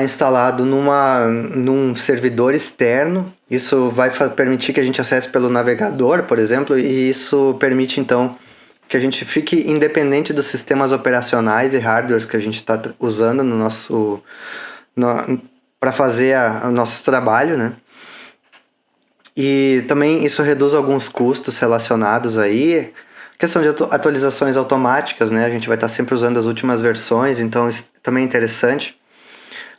instalado num servidor externo. Isso vai permitir que a gente acesse pelo navegador, por exemplo, e isso permite, então, que a gente fique independente dos sistemas operacionais e hardwares que a gente está usando para fazer o nosso trabalho, né? E também isso reduz alguns custos relacionados aí. Questão de atualizações automáticas, né? A gente vai estar sempre usando as últimas versões, então isso também é interessante.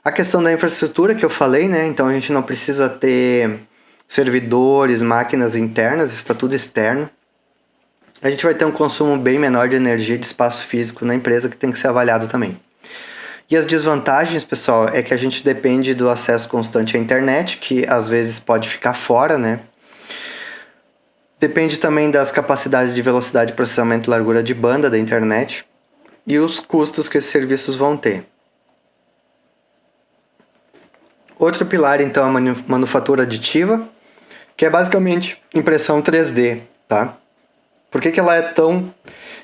A questão da infraestrutura que eu falei, né? Então a gente não precisa ter servidores, máquinas internas, isso está tudo externo. A gente vai ter um consumo bem menor de energia e de espaço físico na empresa, que tem que ser avaliado também. E as desvantagens, pessoal, é que a gente depende do acesso constante à internet, que às vezes pode ficar fora, né? Depende também das capacidades de velocidade de processamento e largura de banda da internet e os custos que esses serviços vão ter. Outro pilar, então, é a manufatura aditiva, que é basicamente impressão 3D, tá? Por que ela é tão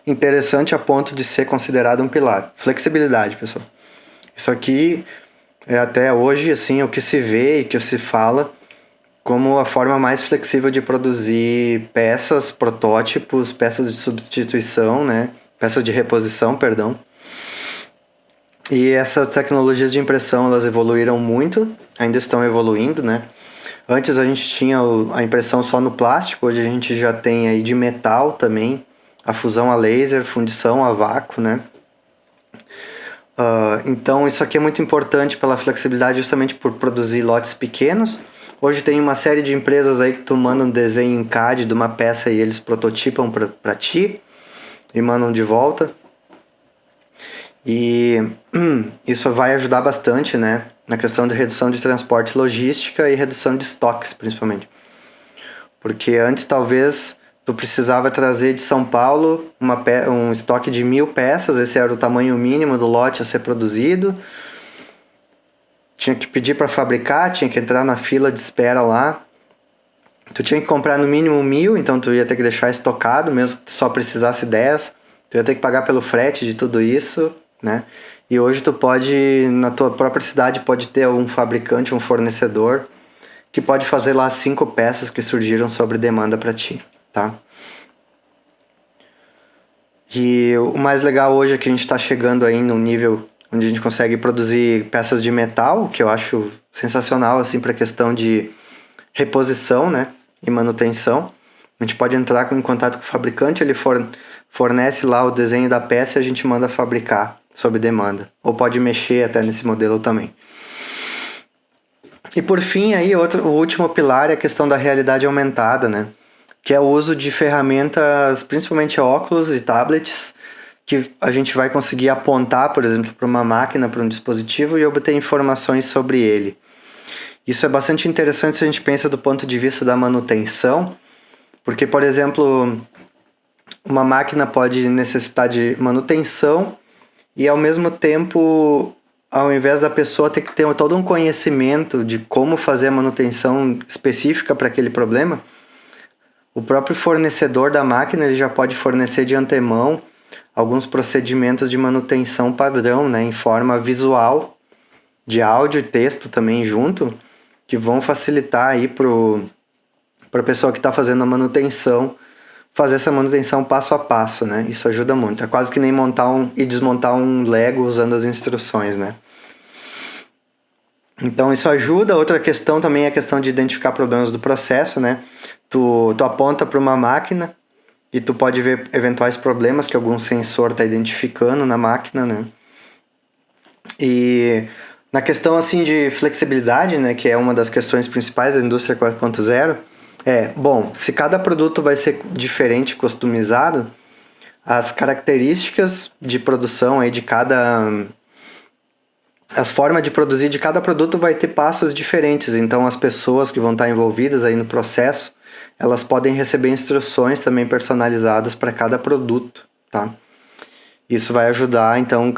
interessante a ponto de ser considerada um pilar? Flexibilidade, pessoal. Isso aqui é até hoje assim, o que se vê e que se fala como a forma mais flexível de produzir peças, protótipos, peças de substituição, né? Peças de reposição, perdão. E essas tecnologias de impressão, elas evoluíram muito, ainda estão evoluindo, né? Antes a gente tinha a impressão só no plástico, hoje a gente já tem aí de metal também, a fusão a laser, fundição a vácuo, né? Então isso aqui é muito importante pela flexibilidade, justamente por produzir lotes pequenos. Hoje tem uma série de empresas aí que tu manda um desenho em CAD de uma peça e eles prototipam para ti e mandam de volta. E isso vai ajudar bastante, né, na questão de redução de transporte e logística e redução de estoques, principalmente. Porque antes talvez tu precisava trazer de São Paulo um estoque de 1000 peças, esse era o tamanho mínimo do lote a ser produzido. Tinha que pedir para fabricar, tinha que entrar na fila de espera lá. tu tinha que comprar no mínimo 1.000, então tu ia ter que deixar estocado, mesmo que tu só precisasse 10. Tu ia ter que pagar pelo frete de tudo isso, né? E hoje tu pode, na tua própria cidade, pode ter um fabricante, um fornecedor, que pode fazer lá 5 peças que surgiram sobre demanda para ti, tá? E o mais legal hoje é que a gente está chegando aí num nível onde a gente consegue produzir peças de metal, que eu acho sensacional, assim, para questão de reposição, né, e manutenção. A gente pode entrar em contato com o fabricante, ele fornece lá o desenho da peça e a gente manda fabricar sob demanda. Ou pode mexer até nesse modelo também. E por fim, aí, o último pilar é a questão da realidade aumentada, né? Que é o uso de ferramentas, principalmente óculos e tablets, que a gente vai conseguir apontar, por exemplo, para uma máquina, para um dispositivo e obter informações sobre ele. Isso é bastante interessante se a gente pensa do ponto de vista da manutenção, porque, por exemplo, uma máquina pode necessitar de manutenção e, ao mesmo tempo, ao invés da pessoa ter que ter todo um conhecimento de como fazer a manutenção específica para aquele problema, o próprio fornecedor da máquina ele já pode fornecer de antemão alguns procedimentos de manutenção padrão, né, em forma visual, de áudio e texto também junto, que vão facilitar aí para a pessoa que está fazendo a manutenção, fazer essa manutenção passo a passo, né? Isso ajuda muito. É quase que nem montar e desmontar um Lego usando as instruções, né? Então isso ajuda. Outra questão também é a questão de identificar problemas do processo, né? Tu aponta para uma máquina e tu pode ver eventuais problemas que algum sensor está identificando na máquina, né? E na questão assim de flexibilidade, né, que é uma das questões principais da indústria 4.0, bom, se cada produto vai ser diferente, customizado, as características de produção aí de as formas de produzir de cada produto vai ter passos diferentes, então as pessoas que vão estar envolvidas aí no processo, elas podem receber instruções também personalizadas para cada produto, tá? Isso vai ajudar, então,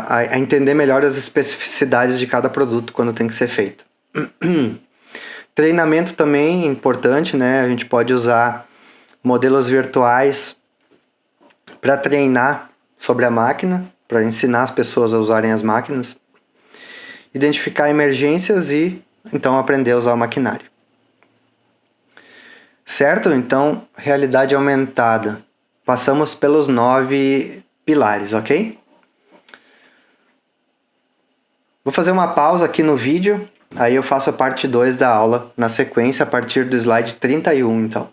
a entender melhor as especificidades de cada produto quando tem que ser feito. Treinamento também é importante, né? A gente pode usar modelos virtuais para treinar sobre a máquina, para ensinar as pessoas a usarem as máquinas. Identificar emergências e, então, aprender a usar o maquinário. Certo? Então, realidade aumentada. Passamos pelos 9 pilares, ok? Vou fazer uma pausa aqui no vídeo, aí eu faço a parte 2 da aula na sequência a partir do slide 31, então.